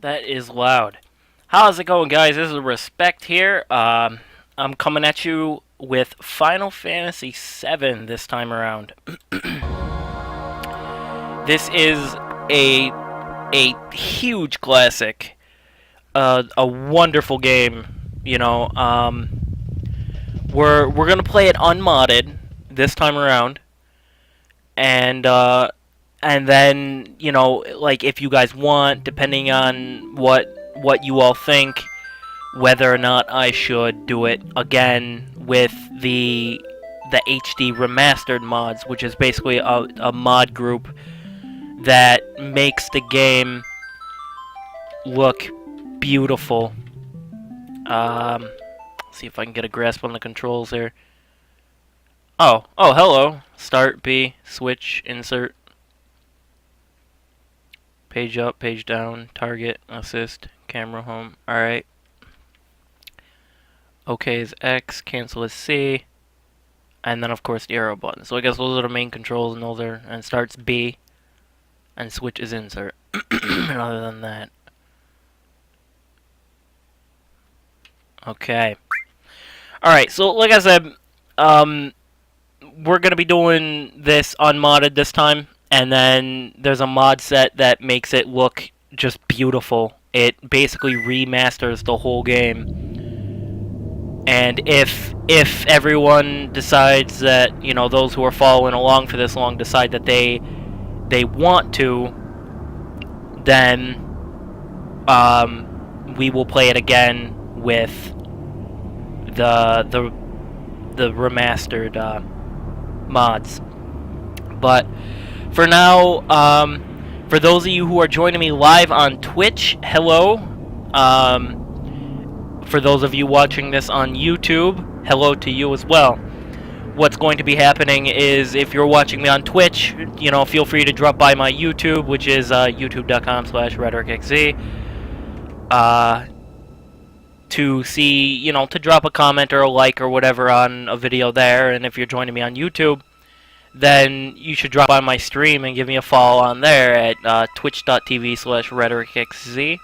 That is loud. How's it going, guys? This is Respect here. I'm coming at you with Final Fantasy VII this time around. This is a huge classic, a wonderful game. We're gonna play it unmodded this time around, and then like if you guys want, depending on what you all think, whether or not I should do it again with the HD remastered mods, which is basically a mod group that makes the game look beautiful. See if I can get a grasp on the controls here. Oh, hello. Start, B, switch, insert. Page up, page down, target, assist, camera home. Alright. OK is X, cancel is C. And then, of course, the arrow button. So I guess those are the main controls, and start's B. And switch is insert. And other than that. Okay. Alright, so like I said, we're going to be doing this unmodded this time. And then there's a mod set that makes it look just beautiful. It basically remasters the whole game. And if everyone decides that, those who are following along for this long decide that they want to, then we will play it again with the remastered mods. But for now, for those of you who are joining me live on Twitch, hello. For those of you watching this on YouTube, hello to you as well. What's going to be happening is, if you're watching me on Twitch, feel free to drop by my YouTube, which is youtube.com/rhetoricxz, to see, to drop a comment or a like or whatever on a video there. And if you're joining me on YouTube, then you should drop by my stream and give me a follow on there at twitch.tv/rhetoricxz.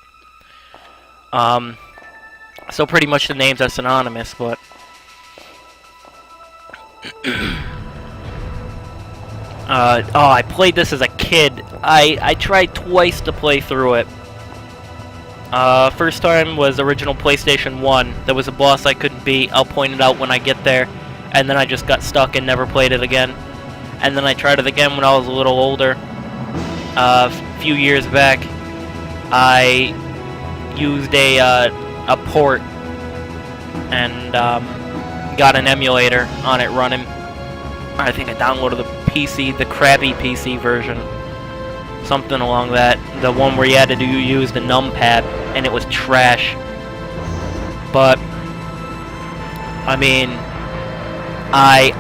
So pretty much the names are synonymous, but I played this as a kid. I tried twice to play through it. First time was original PlayStation 1. There was a boss I couldn't beat. I'll point it out when I get there. And then I just got stuck and never played it again. And then I tried it again when I was a little older. A few years back, I used a port and got an emulator on it running. I think I downloaded the crappy PC version, something along that. The one where you had to use the numpad, and it was trash. But I mean, I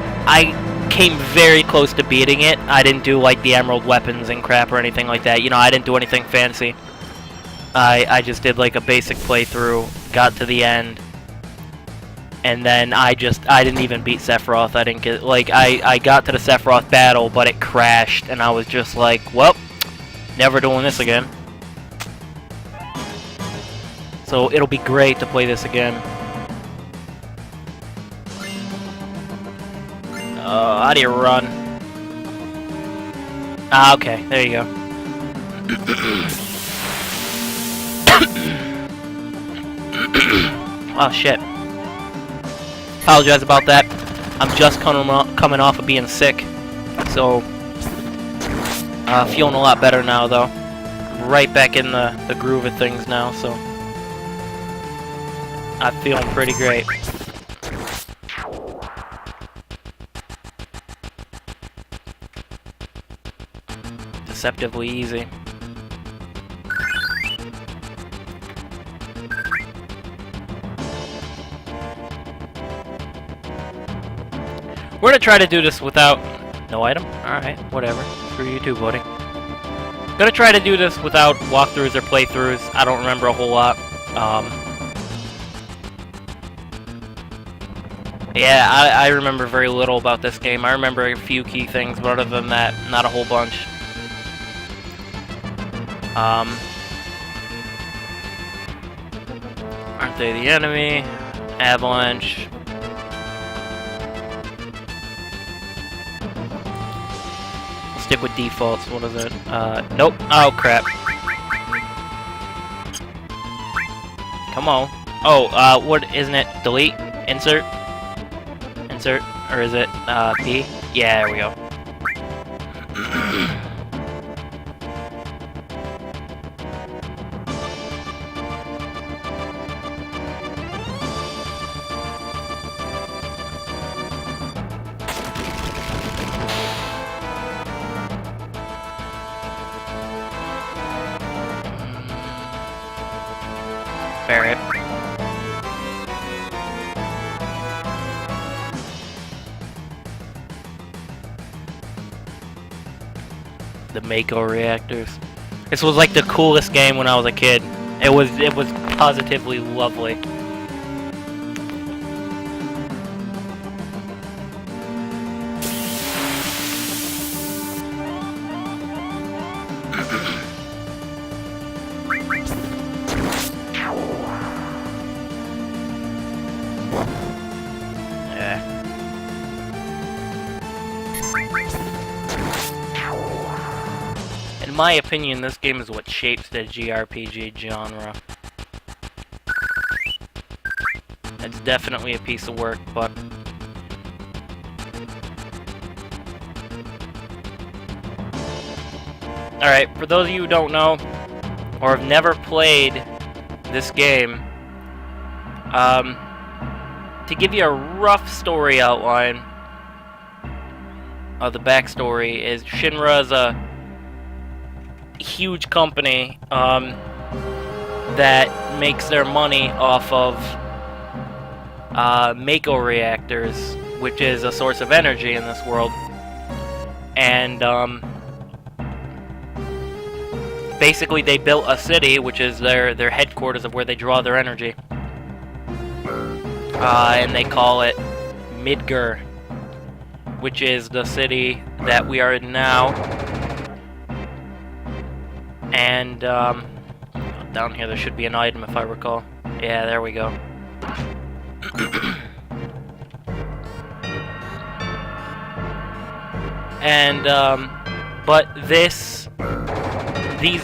came very close to beating it. I didn't do like the emerald weapons and crap or anything like that. I didn't do anything fancy. I just did like a basic playthrough, got to the end, and then I didn't even beat Sephiroth. I didn't get, I got to the Sephiroth battle, but it crashed, and I was just like, well, never doing this again. So it'll be great to play this again. How do you run? Ah, okay, there you go. Oh shit. Apologize about that. I'm just coming off of being sick. So, feeling a lot better now though. Right back in the groove of things now, so I'm feeling pretty great. Deceptively easy. We're gonna try to do this without... No item? Alright, whatever. Screw you too, buddy. Gonna try to do this without walkthroughs or playthroughs. I don't remember a whole lot. Yeah, I remember very little about this game. I remember a few key things, but other than that, not a whole bunch. Aren't they the enemy? Avalanche. Stick with defaults. What is it? Nope. Oh, crap. Come on. Oh, what isn't it? Delete? Insert? Insert? Or is it, P? Yeah, there we go. Barret. The Mako reactors. This was like the coolest game when I was a kid. It was positively lovely. In my opinion, this game is what shapes the JRPG genre. It's definitely a piece of work, but... Alright, for those of you who don't know, or have never played this game, to give you a rough story outline of the backstory is Shinra is a huge company that makes their money off of Mako reactors, which is a source of energy in this world. And basically they built a city, which is their headquarters of where they draw their energy. And they call it Midgar, which is the city that we are in now. And down here there should be an item if I recall. Yeah, there we go. And but these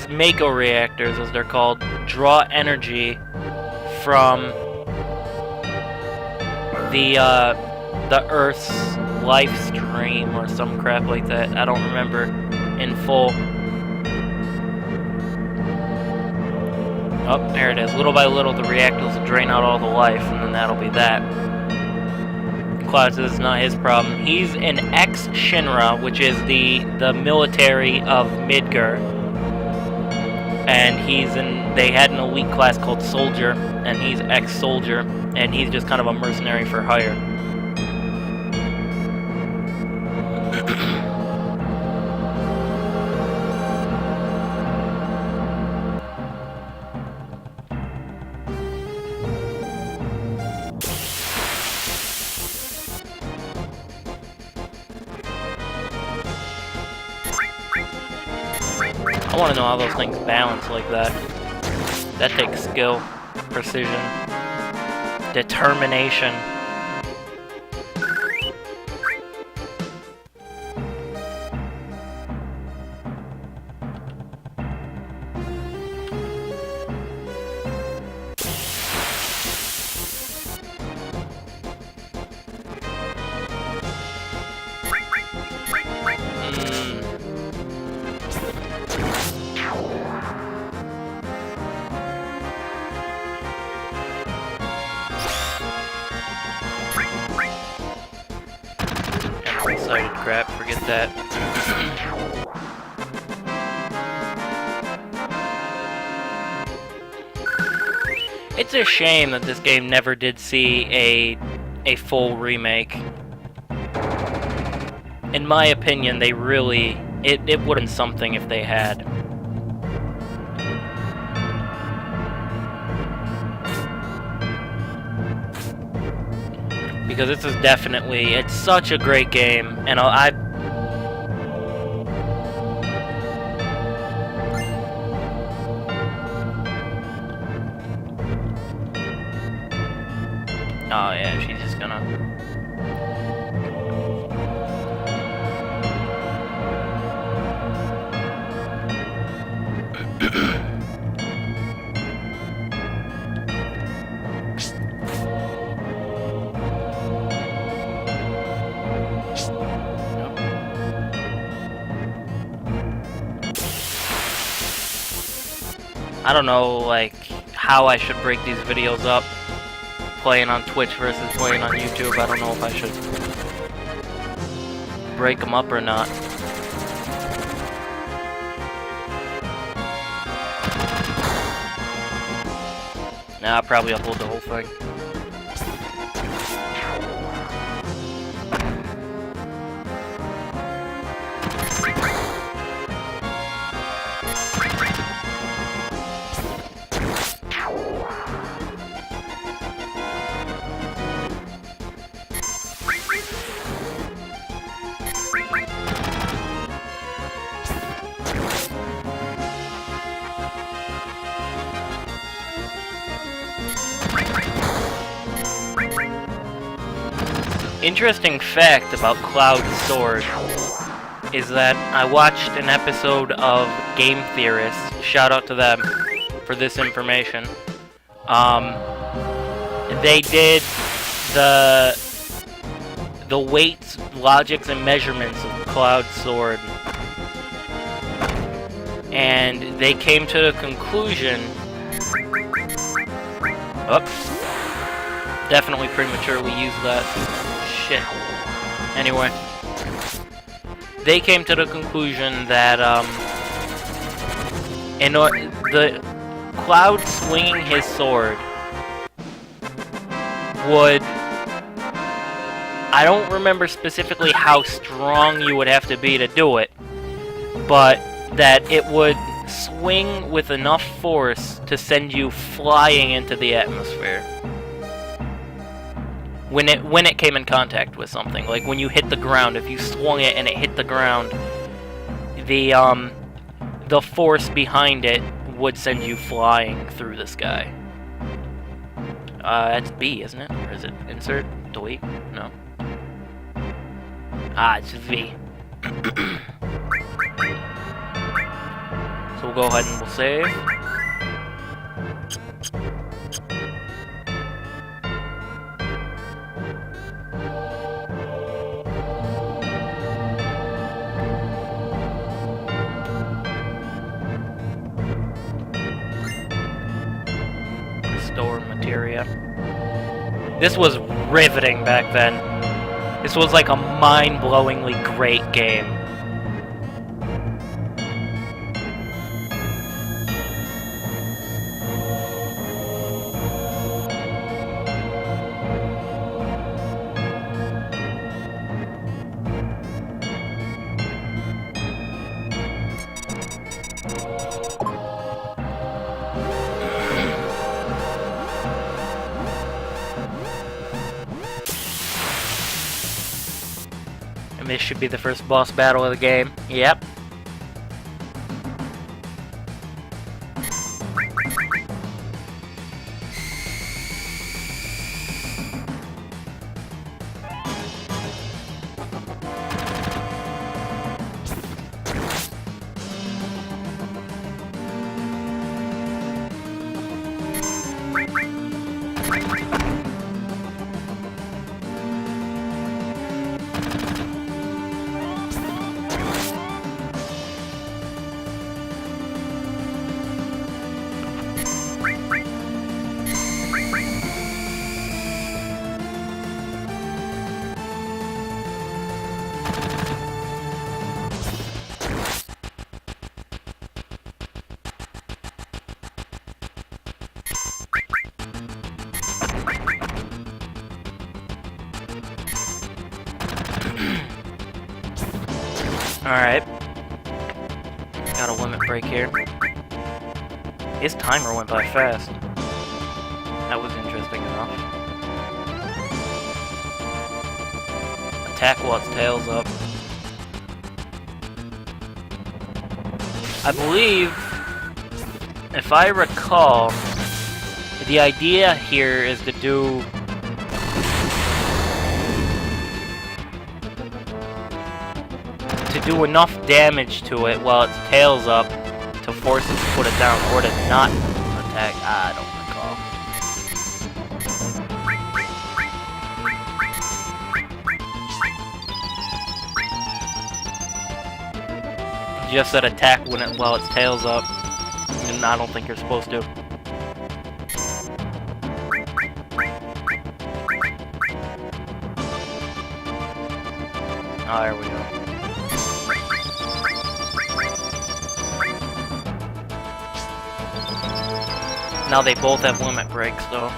Mako reactors, as they're called, draw energy from the Earth's life stream or some crap like that. I don't remember in full. Oh, there it is. Little by little, the reactors will drain out all the life, and then that'll be that. Cloud says it's not his problem. He's an ex-Shinra, which is the military of Midgar. And they had an elite class called Soldier, and he's ex-Soldier, and he's just kind of a mercenary for hire. I want to know how those things balance like that. That takes skill, precision, determination. One-sided crap, forget that. It's a shame that this game never did see a full remake. In my opinion, they really... It would have been something if they had. Because this is definitely... It's such a great game, and Oh yeah, she's just gonna... I don't know, like, how I should break these videos up. Playing on Twitch versus playing on YouTube. I don't know if I should break them up or not. Nah, I'll probably upload the whole thing. Interesting fact about Cloud Sword is that I watched an episode of Game Theorists, shout out to them for this information. They did the weights, logics, and measurements of Cloud Sword, and they came to the conclusion... Oops. Definitely prematurely used that. Shit. Anyway. They came to the conclusion that, the Cloud swinging his sword would... I don't remember specifically how strong you would have to be to do it, but that it would swing with enough force to send you flying into the atmosphere. When it came in contact with something, like when you hit the ground, if you swung it and it hit the ground, the force behind it would send you flying through the sky. That's B, isn't it? Or is it insert? Delete? No. Ah, it's V. So we'll go ahead and we'll save. Restore materia. This was riveting back then. This was like a mind-blowingly great game. And this should be the first boss battle of the game. Yep. Alright. Got a limit break here. His timer went by fast. That was interesting enough. Attack while its tail's up. I believe, if I recall, the idea here is to do do enough damage to it while its tail's up to force it to put it down, or to not attack. I don't recall. Just said attack when while its tail's up, and I don't think you're supposed to. Oh, there we go. Now they both have limit breaks, though.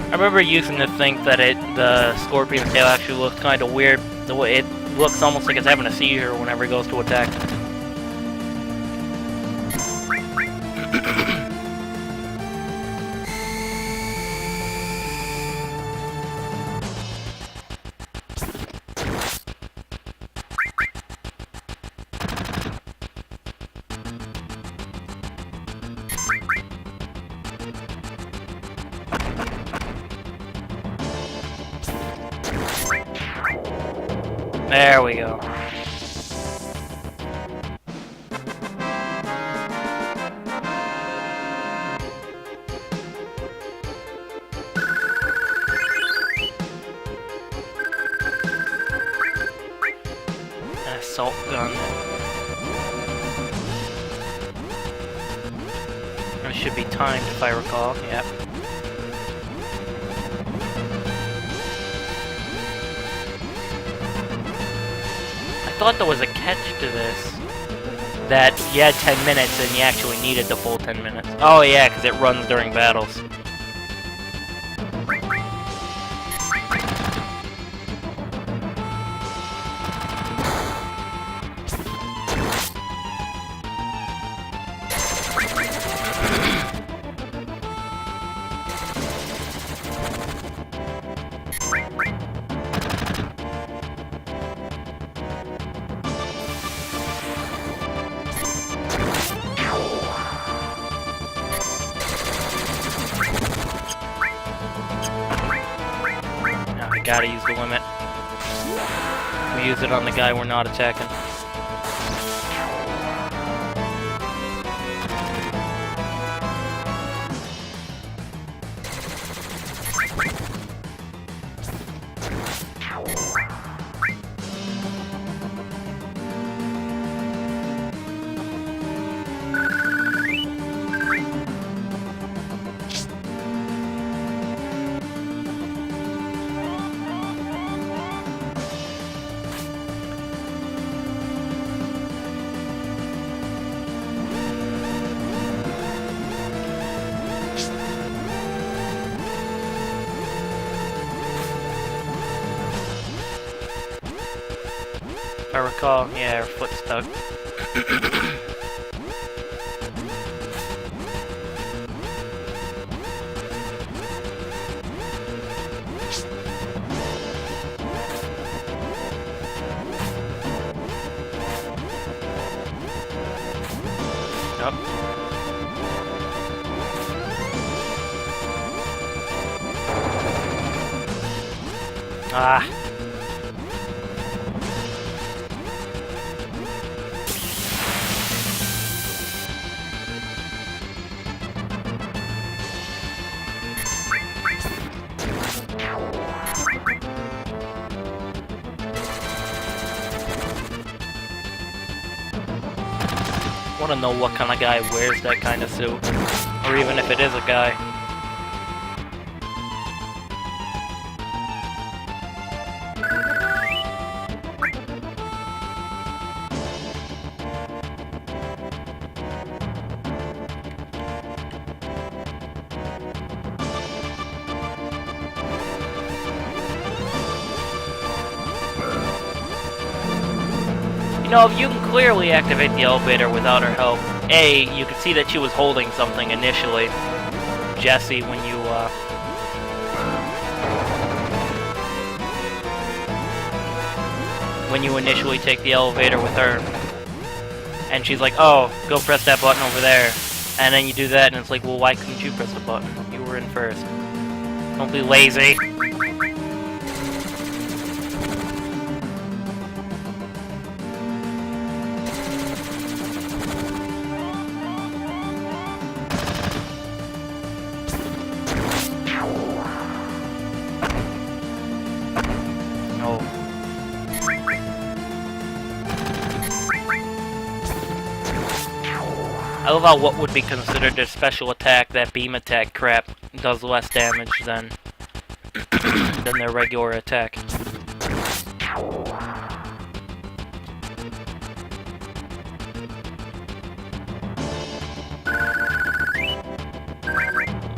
I remember using to think that the scorpion's tail actually looks kind of weird. The way it looks almost like it's having a seizure whenever it goes to attack. There we go. An assault gun. It should be timed if I recall. Yep. I thought there was a catch to this. That you had 10 minutes and you actually needed the full 10 minutes. Oh yeah, because it runs during battles. Gotta use the limit. We use it on the guy we're not attacking. If I recall, yeah, her foot's stuck. Yep. Ah. I want to know what kind of guy wears that kind of suit, or even if it is a guy. No, you can clearly activate the elevator without her help. A, you can see that she was holding something initially. Jessie, when you initially take the elevator with her. And she's like, oh, go press that button over there. And then you do that, and it's like, well, why couldn't you press the button? You were in first. Don't be lazy. I love how what would be considered a special attack, that beam attack crap, does less damage than their regular attack.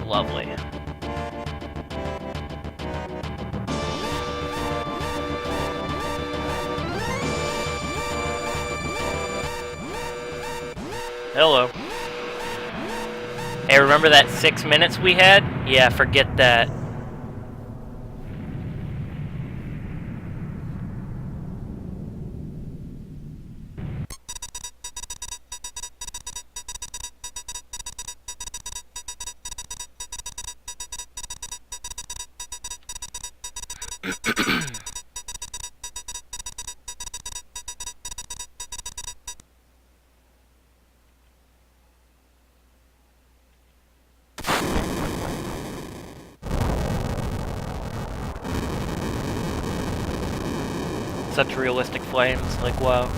Lovely. Hello. Hey, remember that 6 minutes we had? Yeah, forget that. Such realistic flames, like wow.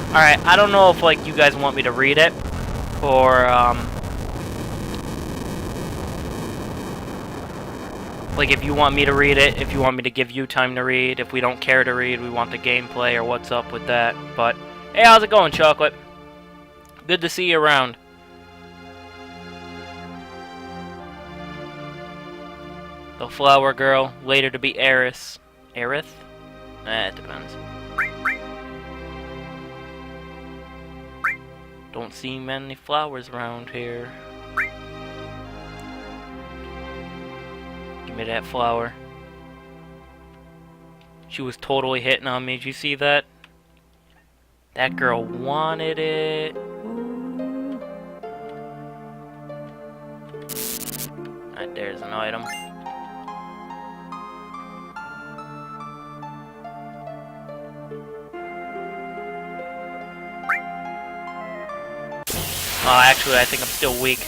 Alright, I don't know if like you guys want me to read it or like, if you want me to read it, if you want me to give you time to read, if we don't care to read, we want the gameplay, or what's up with that. But, hey, how's it going, Chocolate? Good to see you around. The Flower Girl, later to be Aerith. Aerith? It depends. Don't see many flowers around here. Give me that flower. She was totally hitting on me. Did you see that? That girl wanted it. Alright, there's an item. Oh, actually, I think I'm still weak.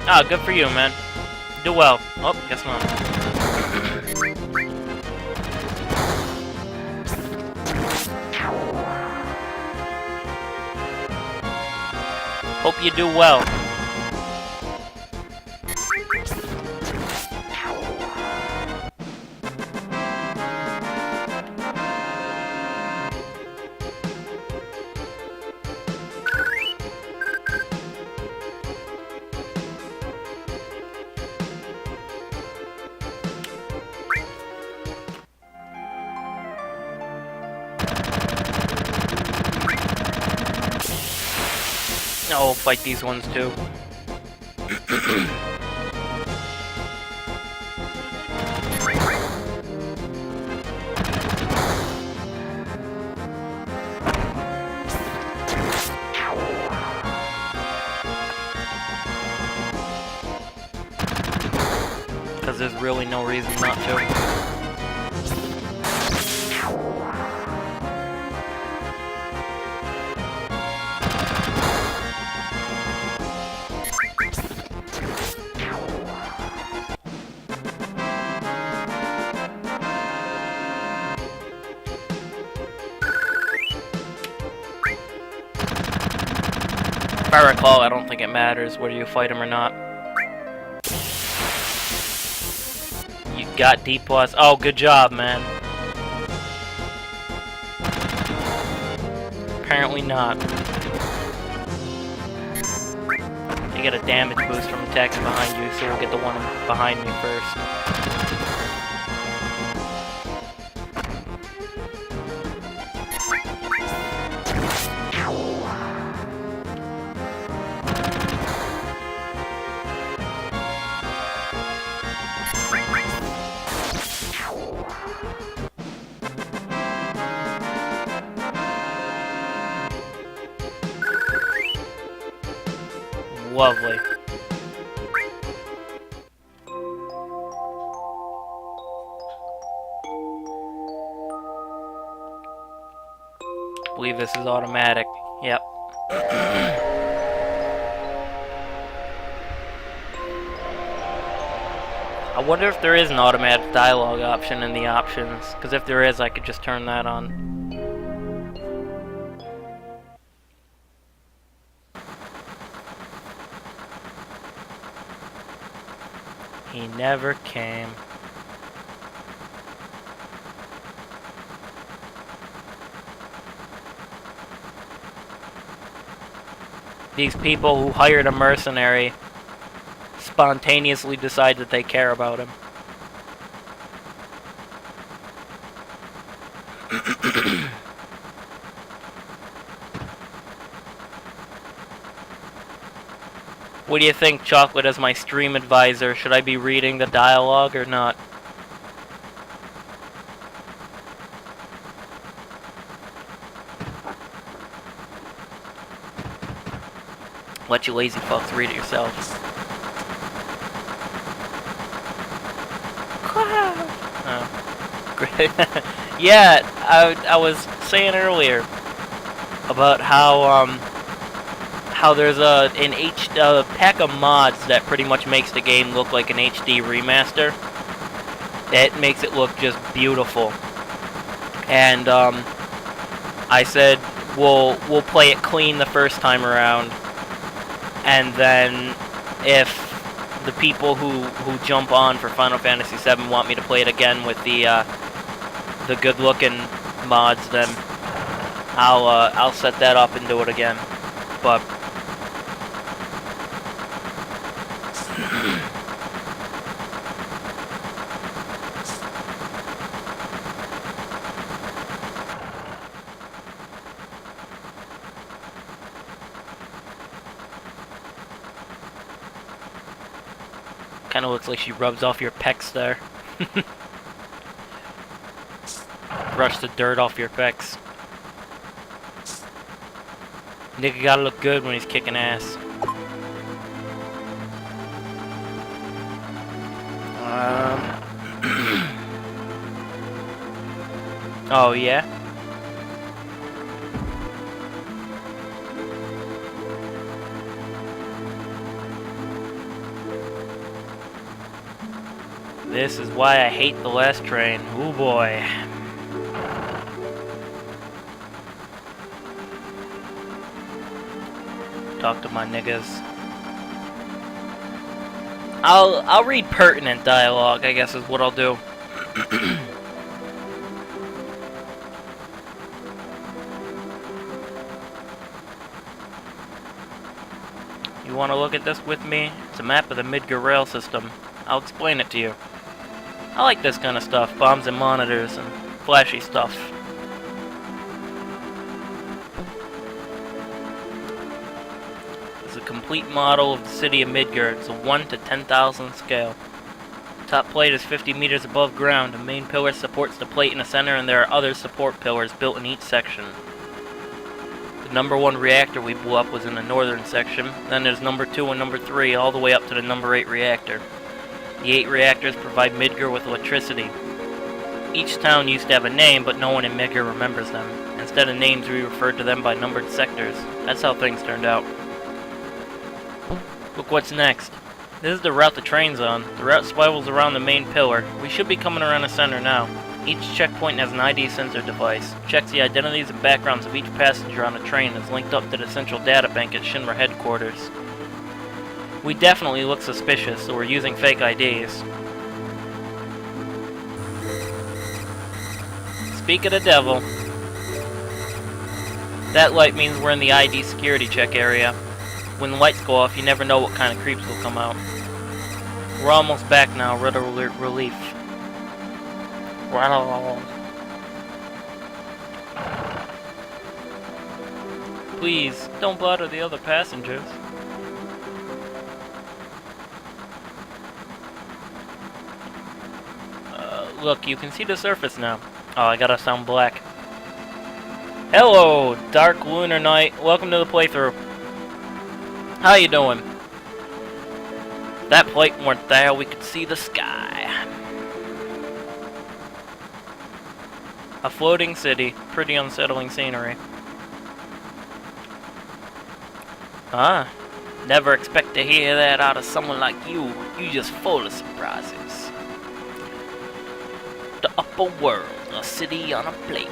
Ah, good for you, man. Do well. Oh, guess not. Hope you do well. I'll fight these ones too. Because there's really no reason not to. If I recall, I don't think it matters whether you fight him or not. got D+. Oh, good job, man. Apparently not. You get a damage boost from attacking behind you, so we'll get the one behind me first. Lovely. I believe this is automatic. Yep. I wonder if there is an automatic dialogue option in the options, because if there is, I could just turn that on. He never came. These people who hired a mercenary spontaneously decide that they care about him. What do you think, Chocolate, as my stream advisor? Should I be reading the dialogue or not? Let you lazy fucks read it yourselves. Oh, great. Yeah, I was saying earlier about how there's a pack of mods that pretty much makes the game look like an HD remaster. It makes it look just beautiful. And I said we'll play it clean the first time around, and then if the people who jump on for Final Fantasy VII want me to play it again with the good-looking mods, then I'll set that up and do it again. But kind of looks like she rubs off your pecs there. Brush the dirt off your pecs. Nigga gotta look good when he's kicking ass. Oh yeah? This is why I hate the last train. Ooh boy. Talk to my niggas. I'll read pertinent dialogue, I guess is what I'll do. You want to look at this with me? It's a map of the Midgar rail system. I'll explain it to you. I like this kind of stuff, bombs and monitors and flashy stuff. It's a complete model of the city of Midgar. It's a 1 to 10,000 scale. Top plate is 50 meters above ground. A main pillar supports the plate in the center, and there are other support pillars built in each section. The number 1 reactor we blew up was in the northern section. Then there's number 2 and number 3, all the way up to the number 8 reactor. The 8 reactors provide Midgar with electricity. Each town used to have a name, but no one in Midgar remembers them. Instead of names, we referred to them by numbered sectors. That's how things turned out. Look what's next. This is the route the train's on. The route spirals around the main pillar. We should be coming around the center now. Each checkpoint has an ID sensor device. Checks the identities and backgrounds of each passenger on the train and is linked up to the central data bank at Shinra headquarters. We definitely look suspicious, so we're using fake IDs. speak of the devil. That light means we're in the ID security check area. When the lights go off, you never know what kind of creeps will come out. We're almost back now, red alert relief. Wow. Please, don't bother the other passengers. Look, you can see the surface now. Oh, I gotta sound black. Hello, Dark Lunar Night. Welcome to the playthrough. How you doing? If that plate weren't there, we could see the sky. A floating city. Pretty unsettling scenery. Ah, never expect to hear that out of someone like you. You just full of surprises. The upper world, a city on a plate.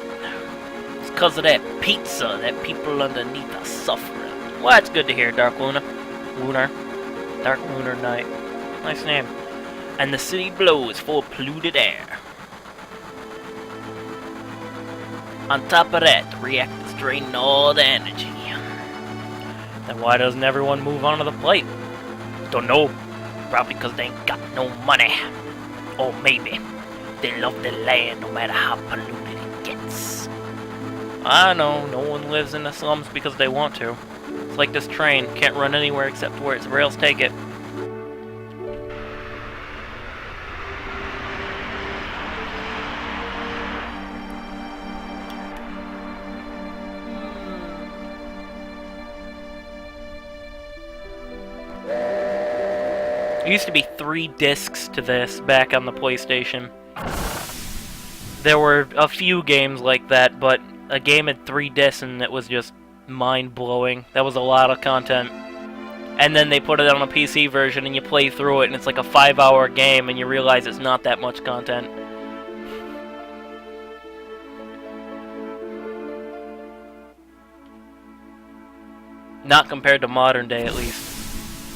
It's cause of that pizza that people underneath are suffering. Well, that's good to hear, Dark Lunar. Dark Lunar Night. Nice name. And the city below is full of polluted air. On top of that, the reactor's draining all the energy. Then why doesn't everyone move onto the plate? Don't know. Probably because they ain't got no money. Or maybe they love the land no matter how polluted it gets. I know, no one lives in the slums because they want to. It's like this train, can't run anywhere except where its rails take it. There used to be 3 discs to this back on the PlayStation. There were a few games like that, but a game had 3 discs and it was just mind-blowing. That was a lot of content. And then they put it on a PC version and you play through it and it's like a 5-hour game and you realize it's not that much content. Not compared to modern day, at least.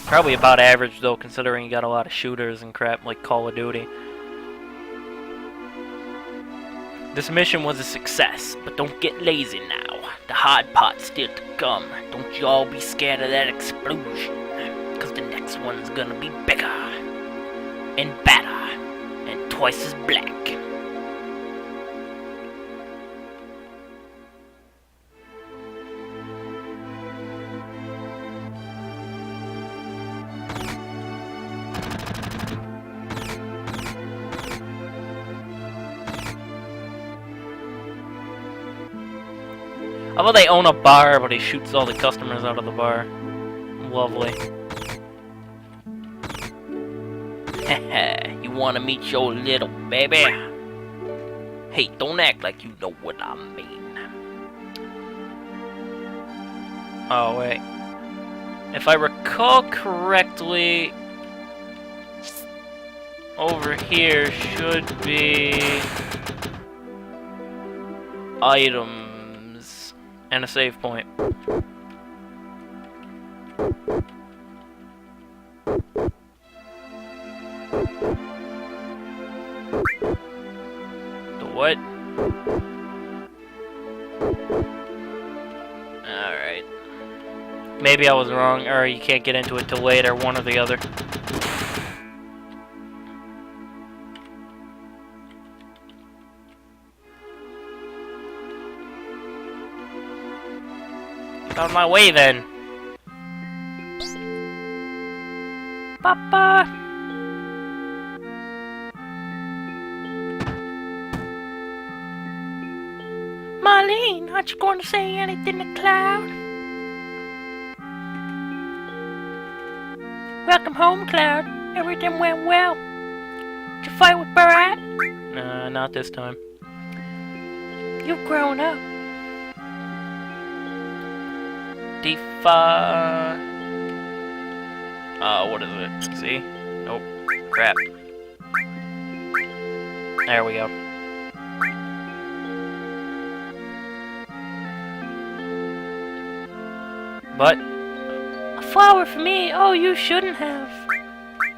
Probably about average, though, considering you got a lot of shooters and crap like Call of Duty. This mission was a success, but don't get lazy now. The hard part's still to come. Don't you all be scared of that explosion, because the next one's gonna be bigger, and better, and twice as black. Although they own a bar, but he shoots all the customers out of the bar. Lovely. You wanna meet your little baby? Hey, don't act like you know what I mean. Oh, wait. If I recall correctly, over here should be items. And a save point. The what? Alright. Maybe I was wrong, or you can't get into it till later, one or the other. Out of my way, then. Papa! Marlene, aren't you going to say anything to Cloud? Welcome home, Cloud. Everything went well. Did you fight with Barat? Not this time. You've grown up. Tifa. What is it? See? Nope. Crap. There we go. But a flower for me? Oh, you shouldn't have.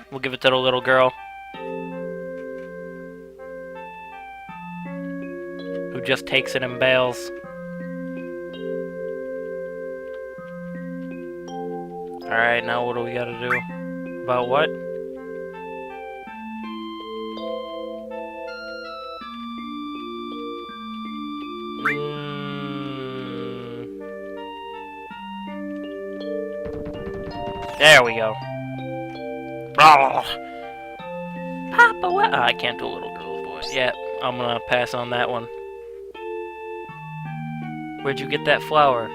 We'll give it to the little girl. Who who just takes it and bails. Alright, now what do we gotta do? About what? There we go. Papa, what? Oh, I can't do a little girl's voice. Yeah, I'm gonna pass on that one. Where'd you get that flower?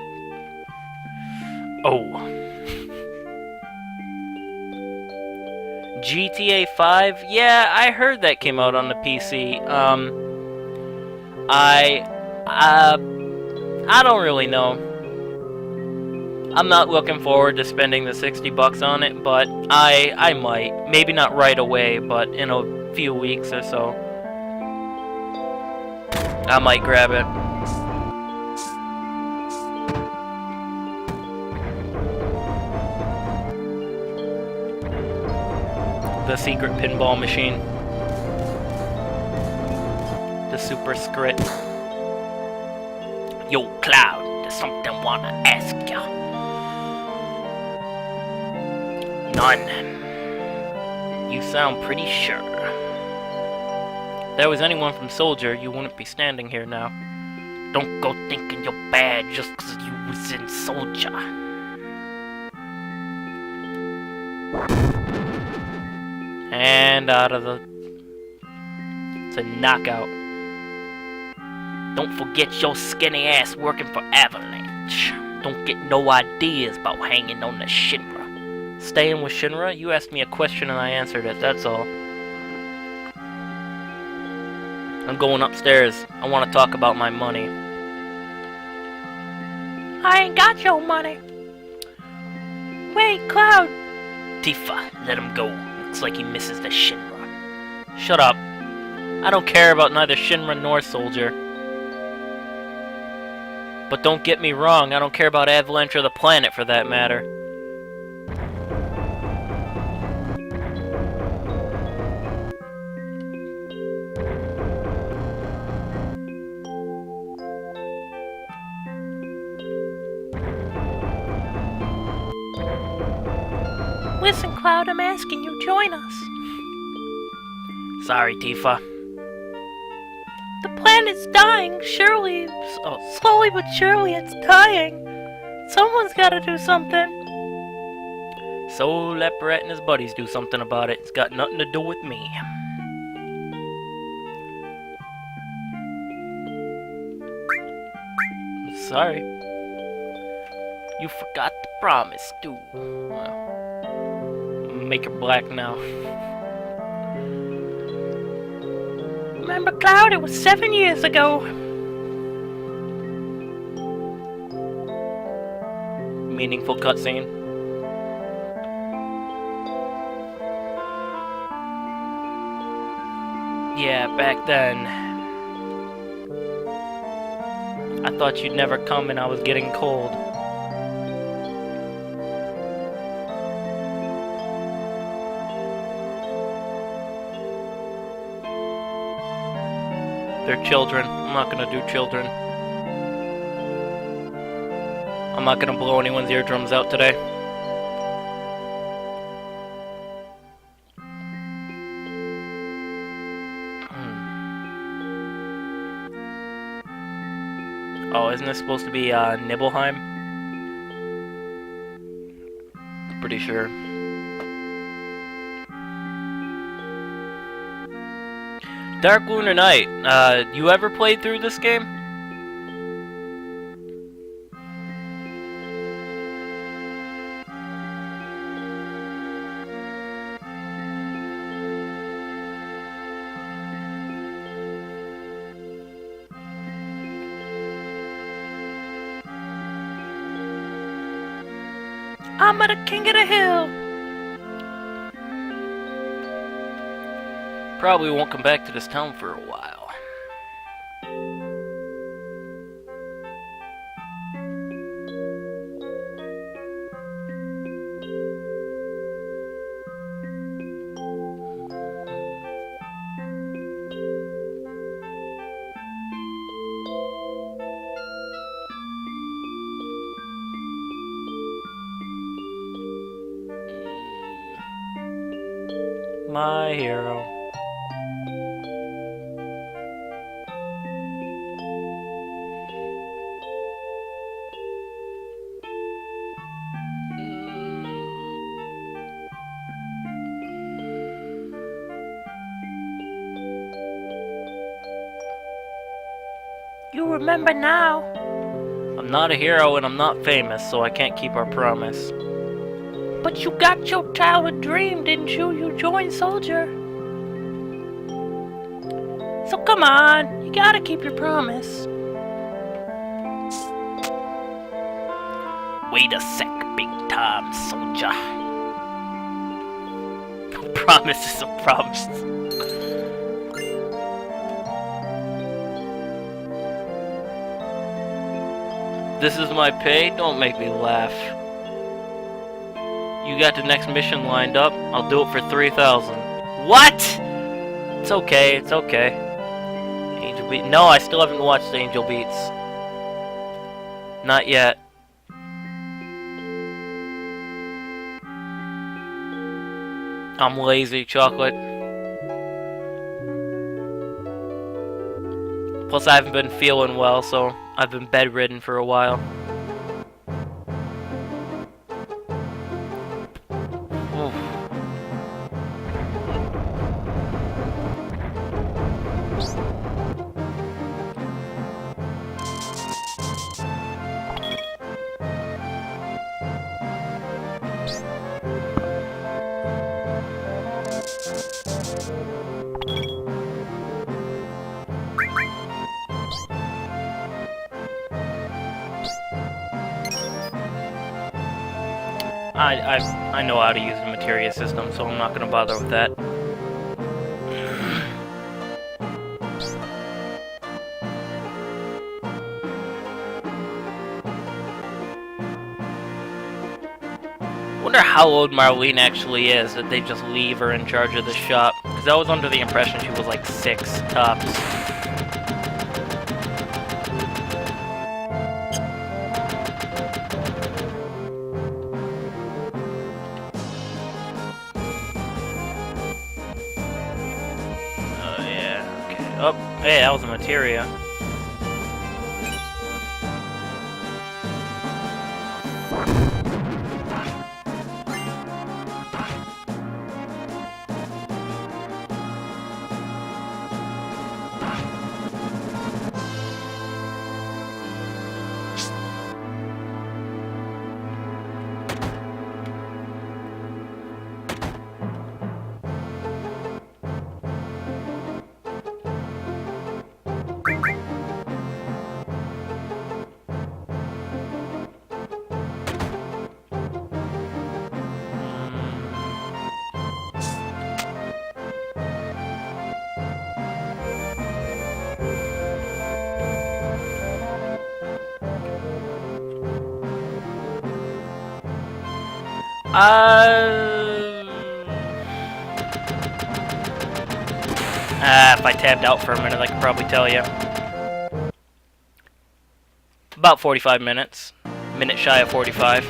Oh. GTA 5? Yeah, I heard that came out on the PC. I don't really know. I'm not looking forward to spending the $60 on it, but I might. Maybe not right away, but in a few weeks or so. I might grab it. The secret pinball machine. The super script. Yo, Cloud, there's something I wanna ask ya. None. You sound pretty sure. If there was anyone from Soldier, you wouldn't be standing here now. Don't go thinking you're bad just 'cause you was in Soldier. And out of the... It's a knockout. Don't forget your skinny ass working for Avalanche. Don't get no ideas about hanging on the Shinra. Staying with Shinra? You asked me a question and I answered it, that's all. I'm going upstairs. I want to talk about my money. I ain't got your money. Wait, Cloud. Tifa, let him go. Looks like he misses the Shinra. Shut up. I don't care about neither Shinra nor Soldier. But don't get me wrong, I don't care about Avalanche or the planet for that matter. Listen, Cloud, I'm asking you, join us. Sorry, Tifa. The planet's dying, surely. Oh, slowly but surely it's dying. Someone's gotta do something. So let Brett and his buddies do something about it. It's got nothing to do with me. Sorry. You forgot the promise, too. Well, make her black now. Remember, Cloud? It was 7 years ago. Meaningful cutscene. Yeah, back then. I thought you'd never come and I was getting cold. They're children. I'm not gonna do children. I'm not gonna blow anyone's eardrums out today. Oh, isn't this supposed to be Nibelheim? Pretty sure. Dark Lunar Night. You ever played through this game? I'm the king of the hill. Probably won't come back to this town for a while. my hero. You remember now. I'm not a hero and I'm not famous, so I can't keep our promise. But you got your childhood dream, didn't you? You joined Soldier. So come on, you gotta keep your promise. Wait a sec, big time soldier. A promise is a promise. This is my pay? Don't make me laugh. You got the next mission lined up? I'll do it for 3,000. What? It's okay, it's okay. Angel Beats. No, I still haven't watched Angel Beats. Not yet. I'm lazy, Chocolate. Plus, I haven't been feeling well, so I've been bedridden for a while. Oof. I know how to use the materia system, so I'm not gonna bother with that. Wonder how old Marlene actually is, that they just leave her in charge of the shop. Because I was under the impression she was like 6 tops. Oh, hey, that was a materia. If I tabbed out for a minute, I could probably tell you. About 45 minutes. Minute shy of 45.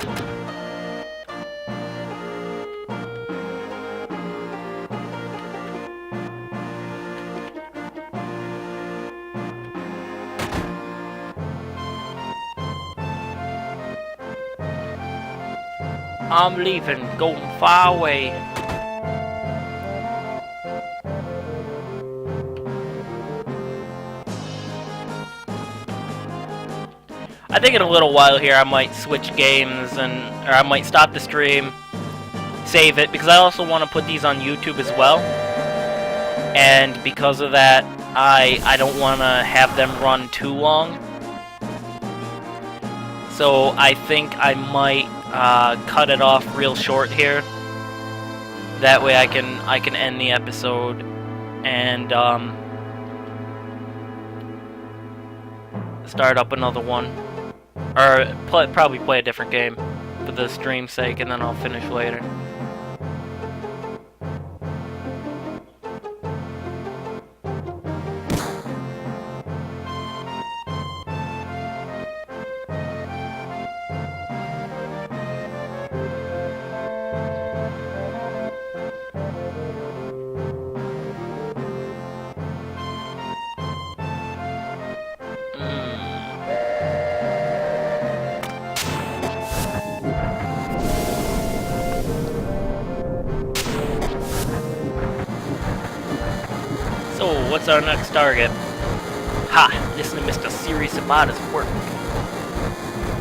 I'm leaving, going far away. I think in a little while here I might switch games or I might stop the stream, save it, because I also want to put these on YouTube as well. And because of that, I don't want to have them run too long. So I think I might cut it off real short here. That way I can end the episode and start up another one. Or probably play a different game for the stream's sake, and then I'll finish later. what's our next target? Ha! Listen to Mr. Serious about his work.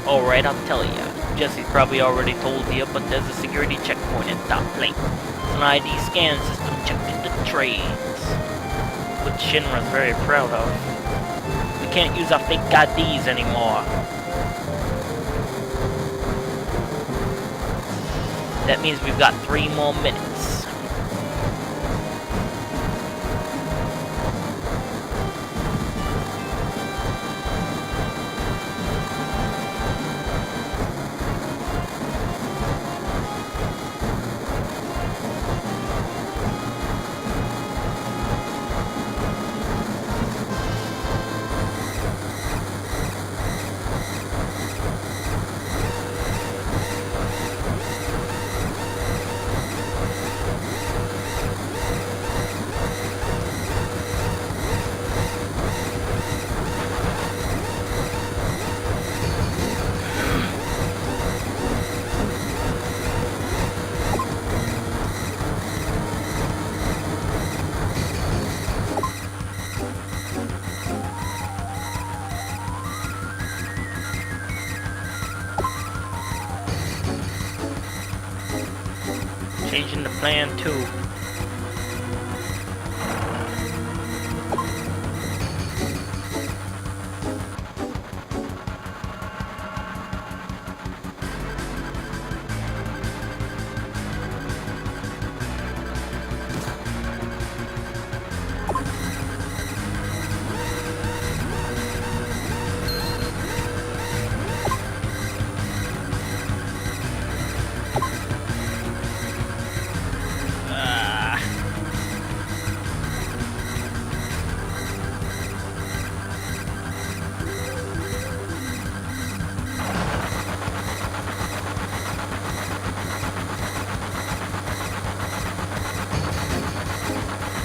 Alright, I'll tell ya. Jesse's probably already told you, but there's a security checkpoint at top plate. It's an ID scan system checked into trades. Which Shinra's very proud of. We can't use our fake IDs anymore. That means we've got 3 more minutes. Changing the plan too.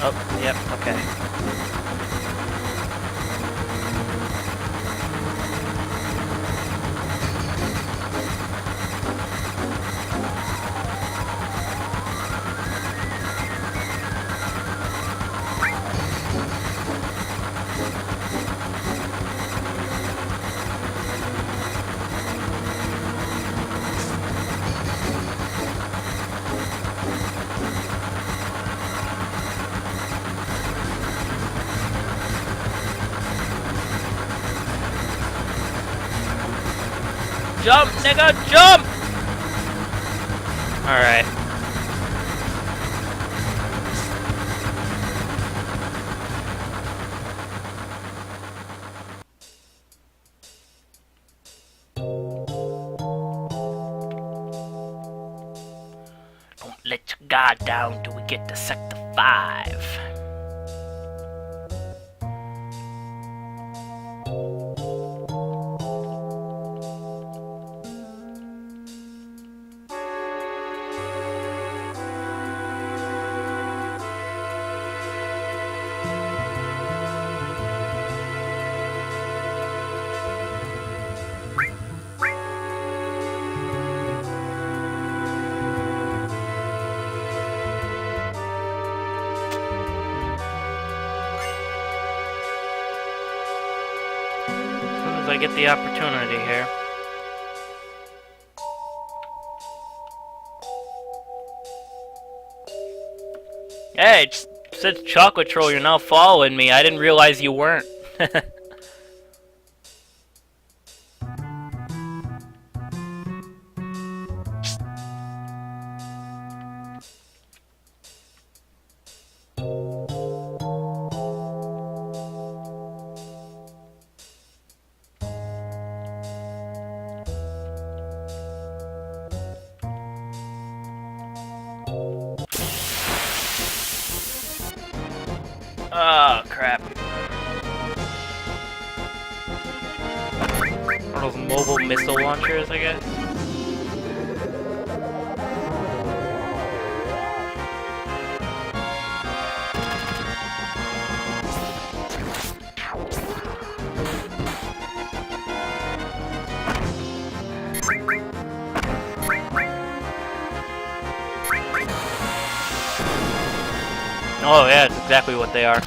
Oh, yep, okay. Jump, nigga, jump! Alright. Don't let your guard down till we get to Sector 5. I get the opportunity here. Hey, it says Chocolate Troll, you're now following me. I didn't realize you weren't. Oh, crap. Are those mobile missile launchers, I guess? Oh yeah, it's exactly what they are.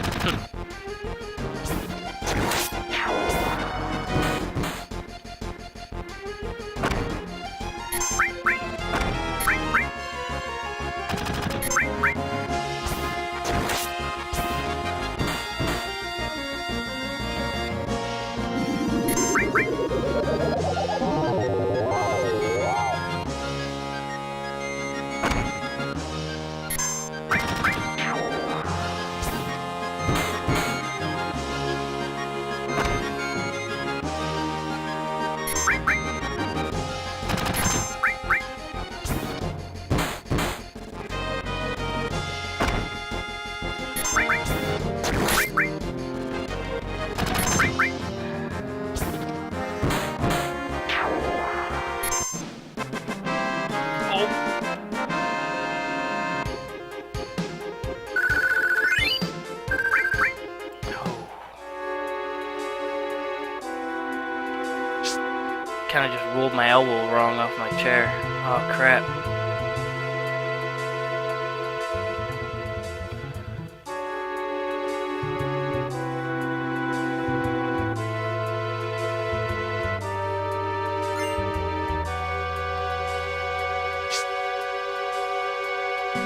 kind of just rolled my elbow wrong off my chair. Oh, crap.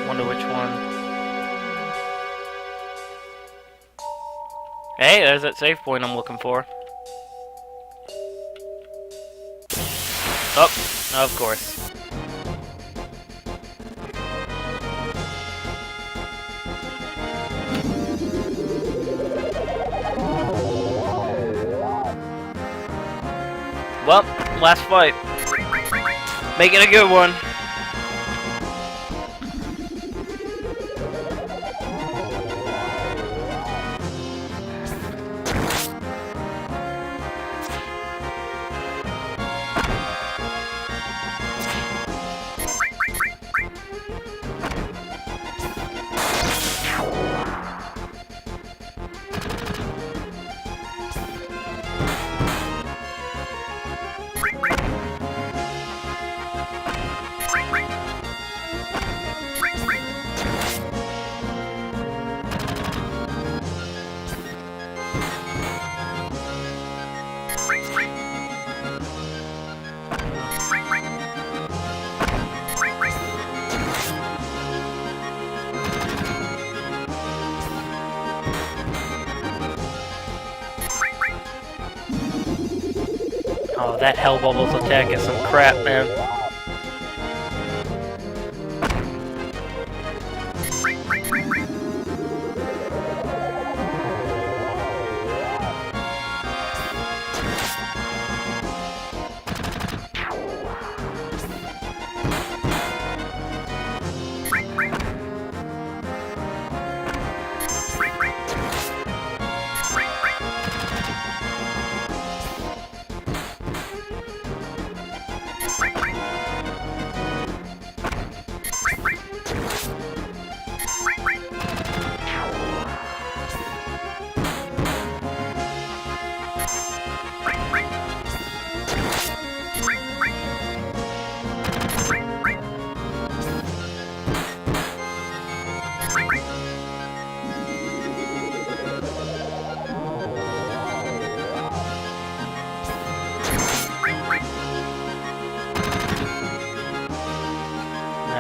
Wonder which one. Hey, there's that save point I'm looking for. Oh, of course. Well, last fight. Make it a good one. Oh, that Hell Bubbles attack is some crap, man.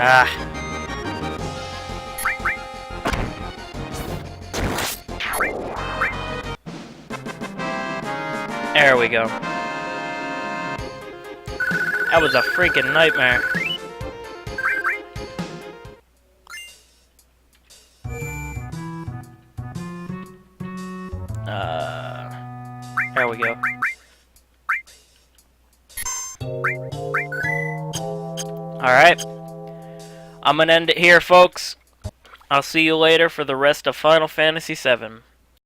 Ah. There we go. That was a freaking nightmare. There we go. Alright. I'm gonna end it here, folks. I'll see you later for the rest of Final Fantasy VII.